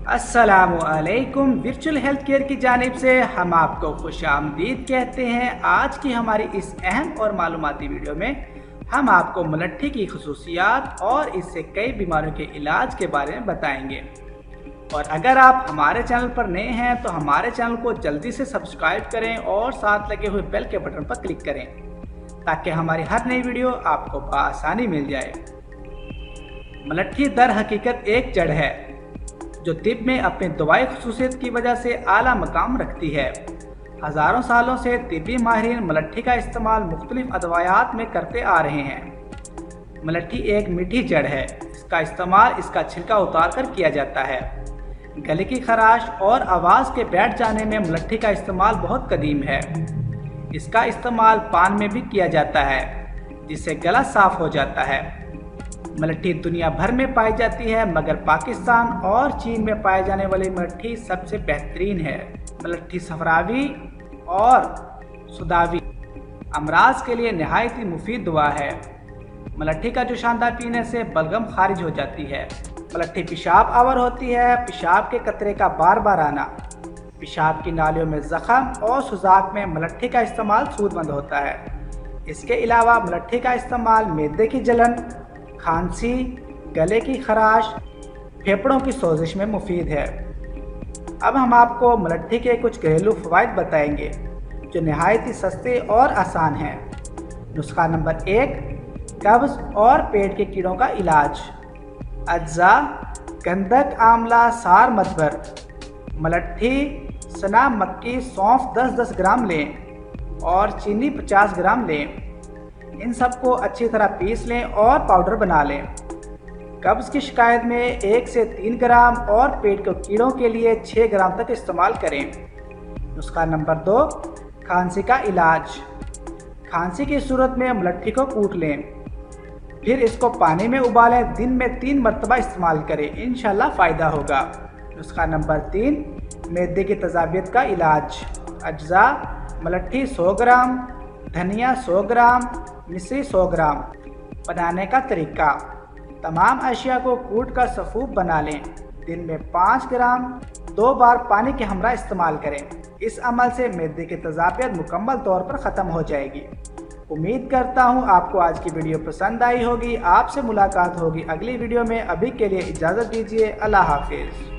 अस्सलामुअलैकुम। Virtual health care की जानिब से हम आपको खुश आमदीद कहते हैं। आज की हमारी इस अहम और मालूमाती वीडियो में हम आपको मुलट्ठी की खसूसियात और इससे कई बीमारियों के इलाज के बारे में बताएंगे। और अगर आप हमारे चैनल पर नए हैं तो हमारे चैनल को जल्दी से सब्सक्राइब करें और साथ लगे हुए बेल के बटन पर क्लिक करें ताकि हमारी हर नई वीडियो आपको बआसानी मिल जाए। मुलट्ठी दर हकीकत एक जड़ है जो तिब में अपनी दवाई खसूसियत की वजह से आला मकाम रखती है। हज़ारों सालों से तिब्बी माहिरीन मुलट्ठी का इस्तेमाल मुख्तलिफ अदवायात में करते आ रहे हैं। मुलट्ठी एक मीठी जड़ है। इसका इस्तेमाल इसका छिलका उतार कर किया जाता है। गले की खराश और आवाज़ के बैठ जाने में मुलट्ठी का इस्तेमाल बहुत कदीम है। इसका इस्तेमाल पान में भी किया जाता है जिससे गला साफ हो जाता है। मुलट्ठी दुनिया भर में पाई जाती है मगर पाकिस्तान और चीन में पाए जाने वाली मुलट्ठी सबसे बेहतरीन है। मुलट्ठी सफरावी और सुदावी अमराज के लिए नहायत ही मुफीद दवा है। मुलट्ठी का जुशांदा पीने से बलगम खारिज हो जाती है। मुलट्ठी पेशाब आवर होती है। पेशाब के कतरे का बार बार आना, पेशाब की नालियों में जख्म और सुजाक में मुलट्ठी का इस्तेमाल सूदमंद होता है। इसके अलावा मुलट्ठी का इस्तेमाल मैदे की जलन, खांसी, गले की खराश, फेफड़ों की सोजिश में मुफीद है। अब हम आपको मुलट्ठी के कुछ घरेलू फ़वाइद बताएंगे जो नहायत ही सस्ते और आसान हैं। नुस्खा नंबर 1, कब्ज़ और पेट के कीड़ों का इलाज। अज्जा, गंधक, आंवला, सार, मदबर, मुलट्ठी, सना, मक्की, सौंफ 10-10 ग्राम लें और चीनी 50 ग्राम लें। इन सबको अच्छी तरह पीस लें और पाउडर बना लें। कब्ज़ की शिकायत में 1 से 3 ग्राम और पेट के कीड़ों के लिए 6 ग्राम तक इस्तेमाल करें। नुस्खा नंबर 2, खांसी का इलाज। खांसी की सूरत में मुलट्ठी को कूट लें, फिर इसको पानी में उबालें। दिन में 3 मरतबा इस्तेमाल करें, इंशाल्लाह फ़ायदा होगा। नुस्खा नंबर 3, मैदे की तजाबियत का इलाज। अज्जा, मुलट्ठी 100 ग्राम, धनिया 100 ग्राम, मिश्री 100 ग्राम। बनाने का तरीका, तमाम अशिया को कूट कर सफ़ूफ बना लें। दिन में 5 ग्राम 2 बार पानी के हमरा इस्तेमाल करें। इस अमल से मैदे की तजाबियत मुकम्मल तौर पर ख़त्म हो जाएगी। उम्मीद करता हूँ आपको आज की वीडियो पसंद आई होगी। आपसे मुलाकात होगी अगली वीडियो में। अभी के लिए इजाज़त दीजिए। अल्लाह हाफिज़।